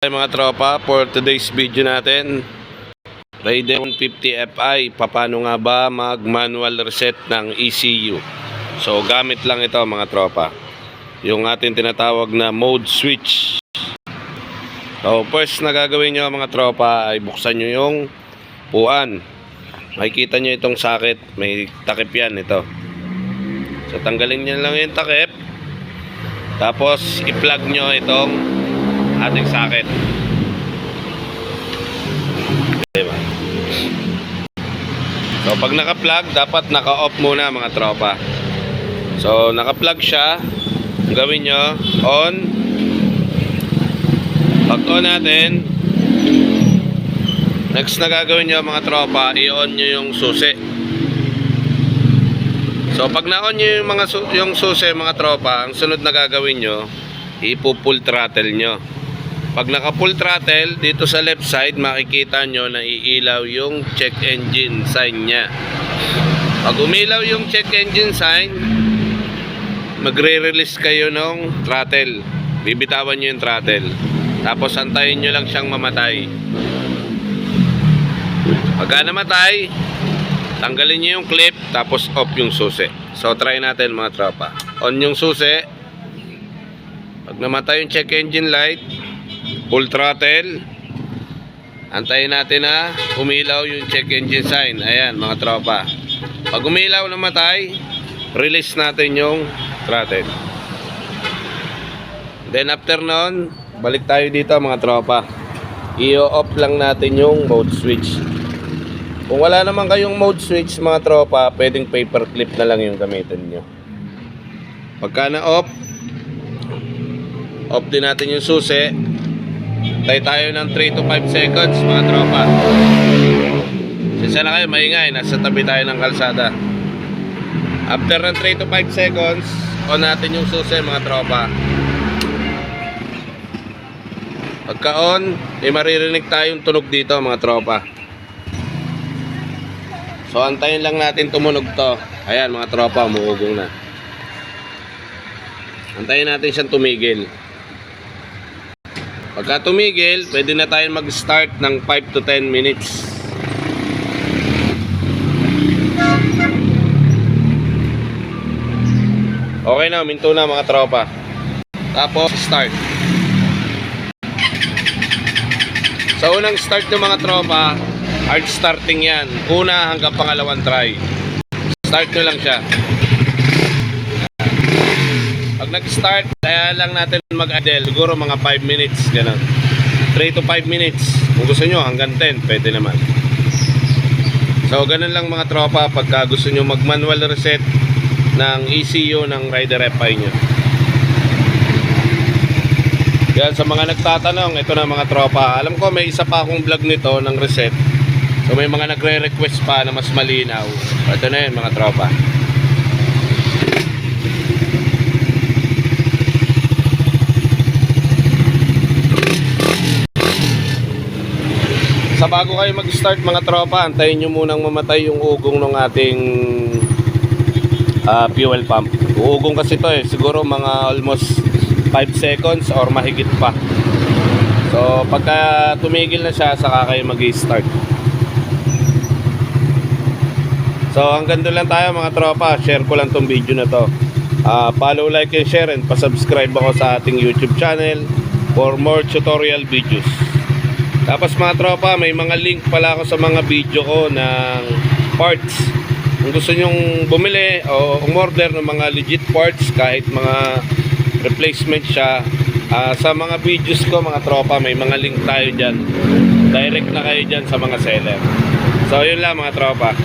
Mga tropa, for today's video natin, Radeon 50 Fi, paano nga ba mag manual reset ng ECU. So gamit lang ito mga tropa, yung ating tinatawag na mode switch. So first na gagawin nyo mga tropa ay buksan nyo yung puan. Makikita nyo itong socket, may takip yan ito. So tanggalin nyo lang yung takip, tapos i-plug nyo itong ating socket. Diba? So pag naka-plug, dapat naka-off muna mga tropa. So naka-plug siya, ang gawin nyo, on. Pag on natin, next na gagawin nyo mga tropa, i-on nyo yung susi. So pag na-on nyo yung susi mga tropa, ang sunod na gagawin nyo, ipo-full throttle nyo. Pag naka-full throttle, dito sa left side, makikita nyo na iilaw yung check engine sign nya. Pag umilaw yung check engine sign, magre-release kayo ng throttle. Bibitawan nyo yung throttle. Tapos antayin nyo lang siyang mamatay. Pagka namatay, tanggalin nyo yung clip, tapos off yung susi. So try natin mga tropa. On yung susi. Pag namatay yung check engine light, full throttle, antayin natin na umilaw yung check engine sign. Ayan mga tropa. Pag umilaw na matay, release natin yung throttle. Then after nun, balik tayo dito mga tropa. I-off lang natin yung mode switch. Kung wala naman kayong mode switch mga tropa, pwedeng paper clip na lang yung gamitin nyo. Pagka na-off, off din natin yung susi. Tayo ng 3 to 5 seconds mga tropa. Sisa na kayo, maingay, nasa tabi tayo ng kalsada. After ng 3 to 5 seconds, on natin yung susi mga tropa. Pagka on, maririnig tayong tunog dito mga tropa. So antayin lang natin tumunog to. Ayan mga tropa, umuugong na. Antayin natin siyang tumigil. Pagka tumigil, pwede na tayong mag-start ng 5 to 10 minutes. Okay na, minto na mga tropa. Tapos, start. Sa unang start ng mga tropa, hard starting yan. Una hanggang pangalawang try. Start nyo lang siya. Pag nag-start, kaya lang natin mag-idle. Siguro mga 5 minutes, gano'n. 3 to 5 minutes. Kung gusto nyo, hanggang 10, pwede naman. So, ganun lang mga tropa pagka gusto nyo mag-manual reset ng ECU ng Rider Fi nyo. Yan, sa mga nagtatanong, ito na mga tropa. Alam ko, may isa pa akong vlog nito ng reset. So, may mga nagre-request pa na mas malinaw. Ito na yun mga tropa. Sa bago kayo mag-start mga tropa, antayin nyo munang mamatay yung ugong ng ating fuel pump. Uugong kasi ito siguro mga almost 5 seconds or mahigit pa. So pagka tumigil na siya, saka kayo mag-start. So hanggang doon lang tayo mga tropa. Share ko lang tong video na to. Follow, like, and share, and pasubscribe ako sa ating YouTube channel for more tutorial videos. Tapos mga tropa, may mga link pala ako sa mga video ko ng parts. Kung gusto nyong bumili o umorder ng mga legit parts, kahit mga replacement siya, sa mga videos ko mga tropa, may mga link tayo dyan. Direct na kayo dyan sa mga seller. So yun lang mga tropa.